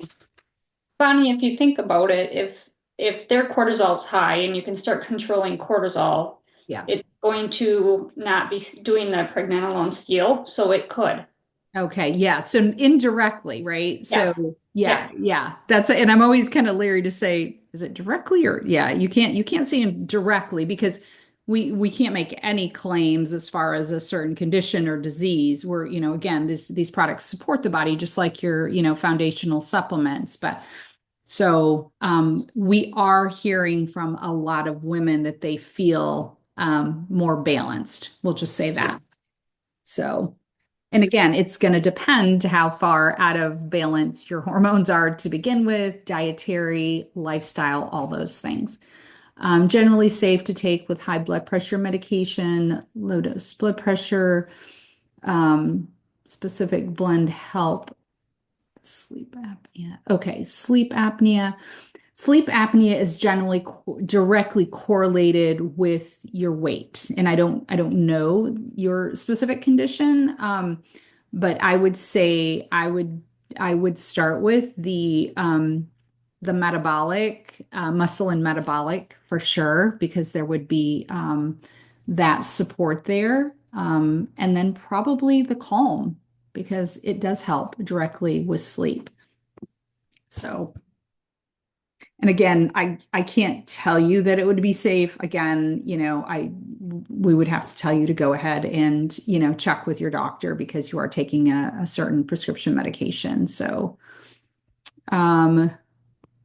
Bonnie, if you think about it, if their cortisol's high and you can start controlling cortisol, yeah. it's going to not be doing the pregnenolone steal, so it could. Okay, yeah. So indirectly, right? Yes. So yeah, Yeah. yeah. And I'm always kind of leery to say, is it directly or yeah, you can't say it directly because we can't make any claims as far as a certain condition or disease where, again, these products support the body just like your, foundational supplements. But so we are hearing from a lot of women that they feel more balanced. We'll just say that. So and again, it's going to depend how far out of balance your hormones are to begin with, dietary, lifestyle, all those things. Generally safe to take with high blood pressure medication, low dose blood pressure, um, specific blend help, sleep apnea. Okay, sleep apnea. Sleep apnea is generally directly correlated with your weight, and I don't know your specific condition, but I would say I would start with the metabolic muscle and metabolic for sure because there would be that support there, and then probably the calm because it does help directly with sleep. So. And again, I can't tell you that it would be safe. Again, we would have to tell you to go ahead and, check with your doctor because you are taking a certain prescription medication. So, um,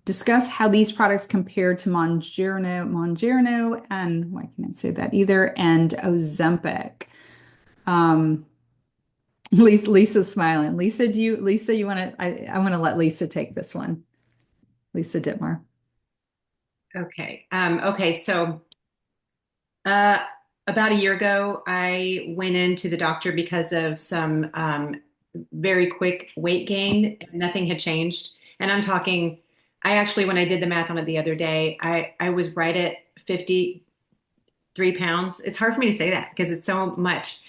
discuss how these products compare to Mounjaro, and why can't I say that either? And Ozempic. Um, Lisa's smiling. Lisa, you want to, I want to let Lisa take this one. Lisa Dittmar. Okay. Okay. So, uh, about a year ago, I went into the doctor because of some very quick weight gain. Nothing had changed. And I'm talking, I actually, when I did the math on it the other day, I was right at 53 pounds. It's hard for me to say that because it's so much.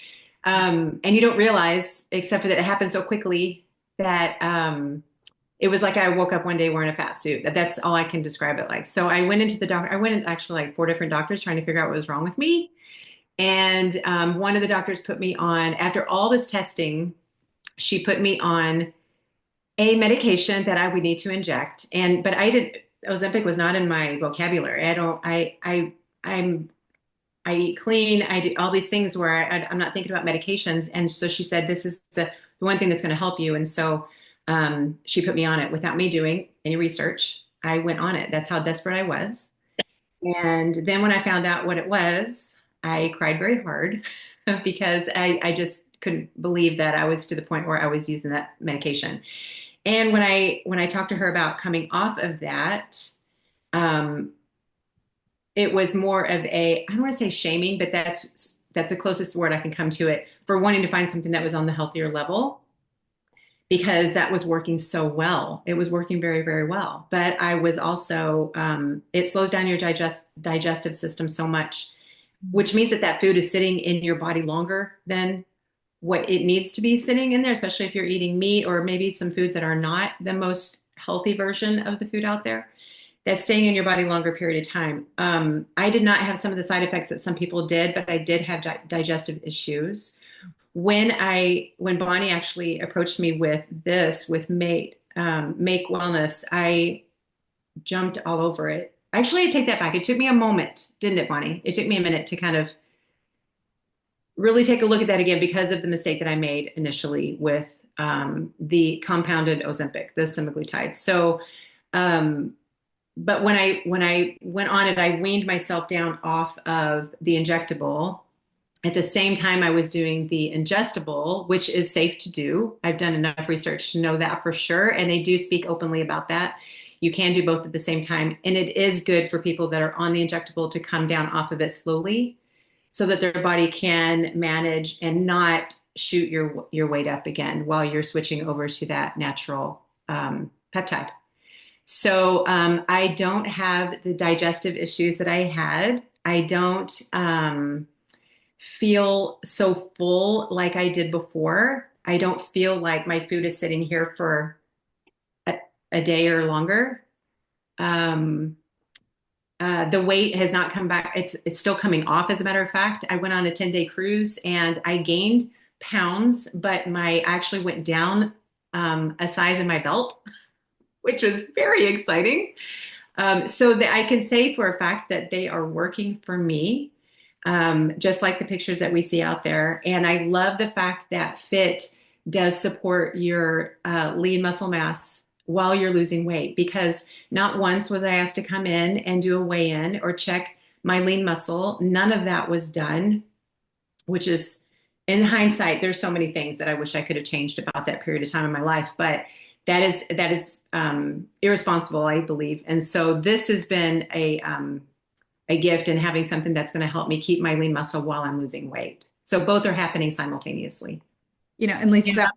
And you don't realize, except for that it happened so quickly, that it was like I woke up one day wearing a fat suit. That's all I can describe it like. So I went into the doctor. I went in actually like 4 different doctors trying to figure out what was wrong with me. And one of the doctors put me on, after all this testing, she put me on a medication that I would need to inject. But Ozempic was not in my vocabulary. I eat clean. I do all these things where I'm not thinking about medications. And so she said, this is the one thing that's going to help you. And so she put me on it without me doing any research. I went on it. That's how desperate I was. And then when I found out what it was, I cried very hard because I just couldn't believe that I was to the point where I was using that medication. And when I talked to her about coming off of that, um, it was more of I don't want to say shaming, but that's the closest word I can come to it for wanting to find something that was on the healthier level because that was working so well. It was working very, very well. But I was also, it slows down your digestive system so much, which means that food is sitting in your body longer than what it needs to be sitting in there, especially if you're eating meat or maybe some foods that are not the most healthy version of the food out there. That's staying in your body longer period of time. I did not have some of the side effects that some people did, but I did have digestive issues. When Bonnie actually approached me with Make Wellness, I jumped all over it. Actually, I take that back. It took me a moment, didn't it, Bonnie? It took me a minute to kind of really take a look at that again because of the mistake that I made initially with the compounded Ozempic, the semaglutide. So, um, but when I went on it, I weaned myself down off of the injectable. At the same time, I was doing the ingestible, which is safe to do. I've done enough research to know that for sure, and they do speak openly about that. You can do both at the same time, and it is good for people that are on the injectable to come down off of it slowly so that their body can manage and not shoot your weight up again while you're switching over to that natural peptide. So I don't have the digestive issues that I had. I don't feel so full like I did before. I don't feel like my food is sitting here for a, a day or longer. Um, the weight has not come back. It's still coming off, as a matter of fact. I went on a 10-day cruise and I gained pounds, but my actually went down a size in my belt, which was very exciting. So that I can say for a fact that they are working for me, just like the pictures that we see out there. And I love the fact that Fit does support your lean muscle mass while you're losing weight, because not once was I asked to come in and do a weigh-in or check my lean muscle. None of that was done, which is, in hindsight, there's so many things that I wish I could have changed about that period of time in my life, but that is irresponsible, I believe. And so this has been a gift in having something that's going to help me keep my lean muscle while I'm losing weight. So both are happening simultaneously. And Lisa, Yeah.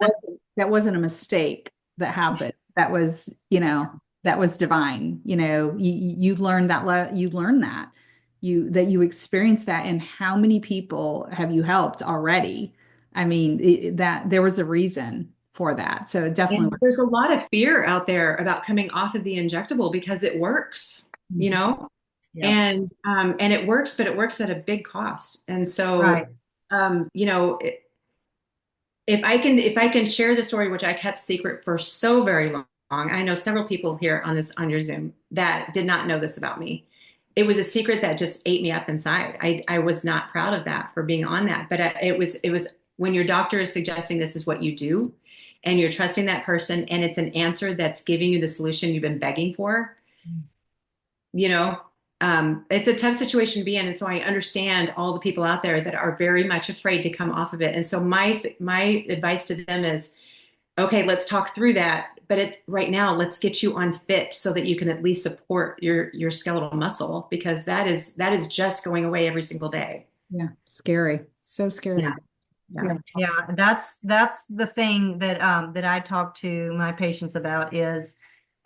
that wasn't a mistake that happened. That was, that was divine. You learned you learned that you experienced that, and how many people have you helped already? I mean, that there was a reason for that. So it definitely And there's a lot of fear out there about coming off of the injectable because it works, you was. know, Yeah. and it works, but it works at a big cost. And so, Right. you know, if I can share the story, which I kept secret for so very long, I know several people here on your Zoom that did not know this about me. It was a secret that just ate me up inside. I was not proud of that for being on that, but it was when your doctor is suggesting this is what you do, and you're trusting that person, and it's an answer that's giving you the solution you've been begging for. You know, it's a tough situation to be in. And so I understand all the people out there that are very much afraid to come off of it. And so my advice to them is, okay, let's talk through that. But right now, let's get you on Fit so that you can at least support your skeletal muscle, because that is just going away every single day. Yeah, scary. So scary. Yeah. Yeah. Yeah, that's the thing that I talk to my patients about is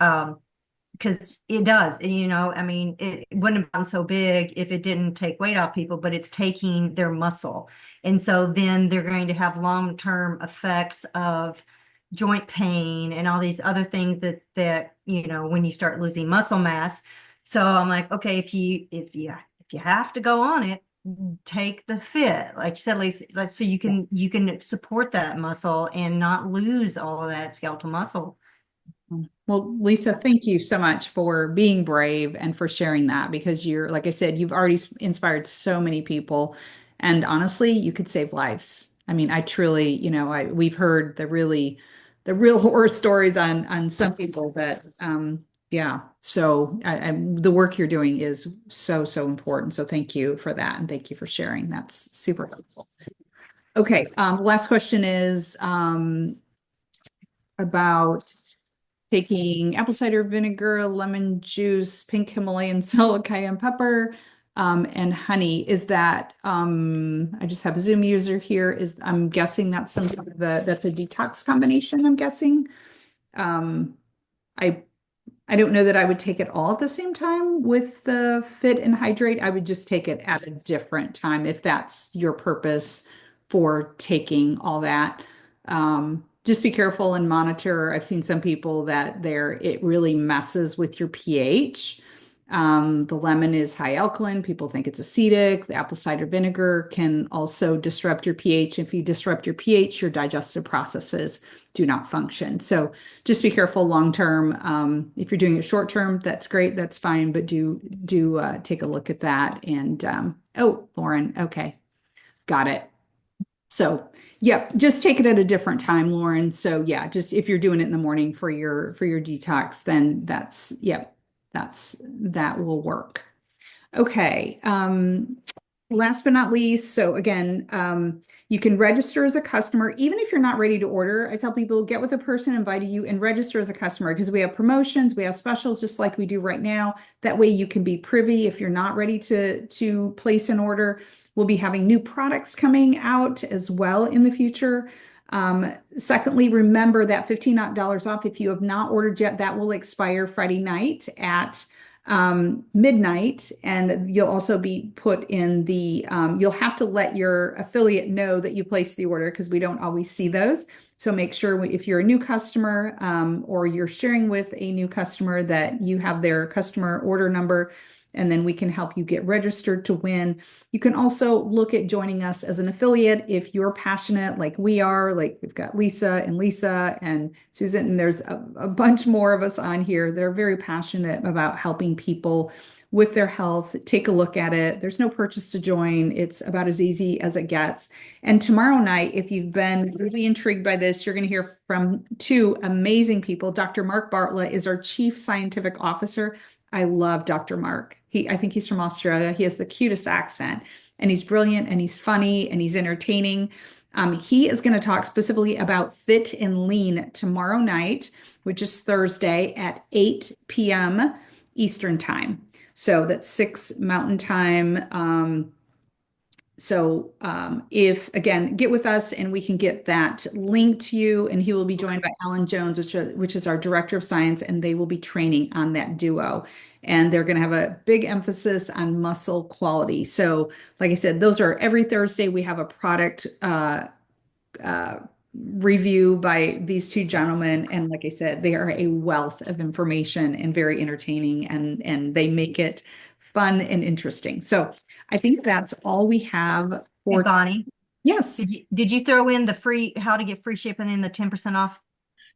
because it does, I mean, it wouldn't have gotten so big if it didn't take weight off people, but it's taking their muscle. And so then they're going to have long-term effects of joint pain and all these other things that when you start losing muscle mass. So I'm like, okay, if you have to go on it, take the Fit, like you said, Lisa, so you can support that muscle and not lose all of that skeletal muscle. Well, Lisa, thank you so much for being brave and for sharing that, because like I said, you've already inspired so many people, and honestly, you could save lives. I mean, I truly, we've heard the real horror stories on some people that, yeah. So the work you're doing is so, so important. So thank you for that. And thank you for sharing. That's super helpful. Okay. Last question is, about taking apple cider vinegar, lemon juice, pink Himalayan salt, cayenne pepper, and honey. Is that, I just have a Zoom user here, I'm guessing that's some sort of that's a detox combination, I'm guessing. I I don't know that I would take it all at the same time with the Fit and Hydrate. I would just take it at a different time if that's your purpose for taking all that. Just be careful and monitor. I've seen some people that it really messes with your pH. The lemon is high alkaline. People think it's acidic. The apple cider vinegar can also disrupt your pH. If you disrupt your pH, your digestive processes do not function. So just be careful long term. If you're doing it short term, that's great. That's fine. But do take a look at that. And oh, Lauren, okay, got it. So, yeah, just take it at a different time, Lauren. So, yeah, just if you're doing it in the morning for your detox, then that's yeah, that will work. Okay. Last but not least, so again, you can register as a customer, even if you're not ready to order. I tell people get with a person inviting you and register as a customer because we have promotions, we have specials just like we do right now. That way you can be privy if you're not ready to place an order. We'll be having new products coming out as well in the future. Secondly, remember that $15 off if you have not ordered yet, that will expire Friday night at midnight, and you'll also be put in the you'll have to let your affiliate know that you placed the order because we don't always see those. So make sure if you're a new customer or you're sharing with a new customer that you have their customer order number, and then we can help you get registered to win. You can also look at joining us as an affiliate if you're passionate like we are. Like we've got Lisa and Susan, and there's a bunch more of us on here that are very passionate about helping people with their health. Take a look at it. There's no purchase to join. It's about as easy as it gets. And tomorrow night, if you've been really intrigued by this, you're going to hear from two amazing people. Dr. Mark Bartlett is our Chief Scientific Officer. I love Dr. Mark. I think he's from Australia. He has the cutest accent, and he's brilliant, and he's funny, and he's entertaining. He is going to talk specifically about fit and lean tomorrow night, which is Thursday at 8 p.m. Eastern time. So that's 6 Mountain Time. If again, get with us and we can get that link to you, and he will be joined by Alan Jones, which is our director of science, and they will be training on that duo. And they're going to have a big emphasis on muscle quality. So, like I said, those are every Thursday. We have a product uh, review by these two gentlemen. And like I said, they are a wealth of information and very entertaining, and they make it fun and interesting. So I think that's all we have Hey, for. Bonnie, Yes. did you throw in the free, how to get free shipping in the 10% off?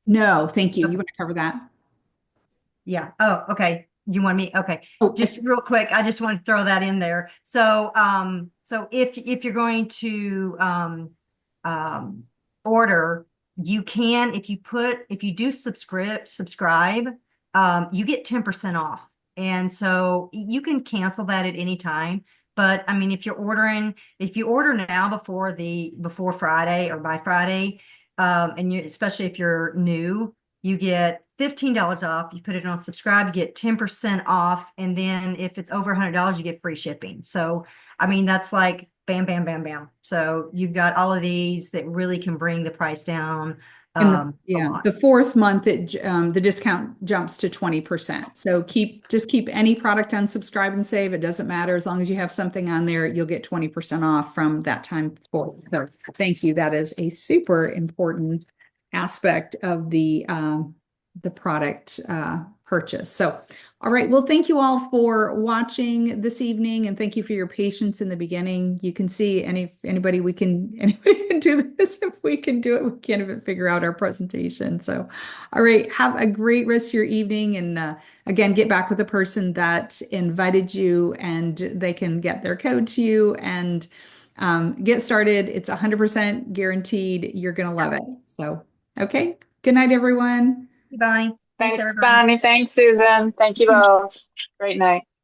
No, thank you. You want to cover that? Yeah. Oh, okay. You want me? Okay. Oh, Just real quick, I just want to throw that in there. So, so if you're going to um order, you can, if you do subscribe, you get 10% off. And so you can cancel that at any time. But I mean, if you order now before Friday or by Friday, and especially if you're new, you get $15 off. You put it on subscribe, you get 10% off. And then if it's over $100, you get free shipping. So, I mean, that's like bam, bam, bam, bam. So you've got all of these that really can bring the price down. and A yeah, lot. the fourth month, the discount jumps to 20%. So just keep any product on subscribe and save. It doesn't matter. As long as you have something on there, you'll get 20% off from that time forward. So thank you. That is a super important aspect of the product purchase. So, all right. Well, thank you all for watching this evening, and thank you for your patience in the beginning. You can see anybody can do this. If we can do it, we can't even figure out our presentation. So, all right. Have a great rest of your evening, and again, get back with the person that invited you, and they can get their code to you and get started. It's 100% guaranteed. You're gonna love it. So, okay. Good night, everyone. Bonnie. Thanks, Thanks, everybody. Bonnie. Thanks, Susan. Thank you both. Great night.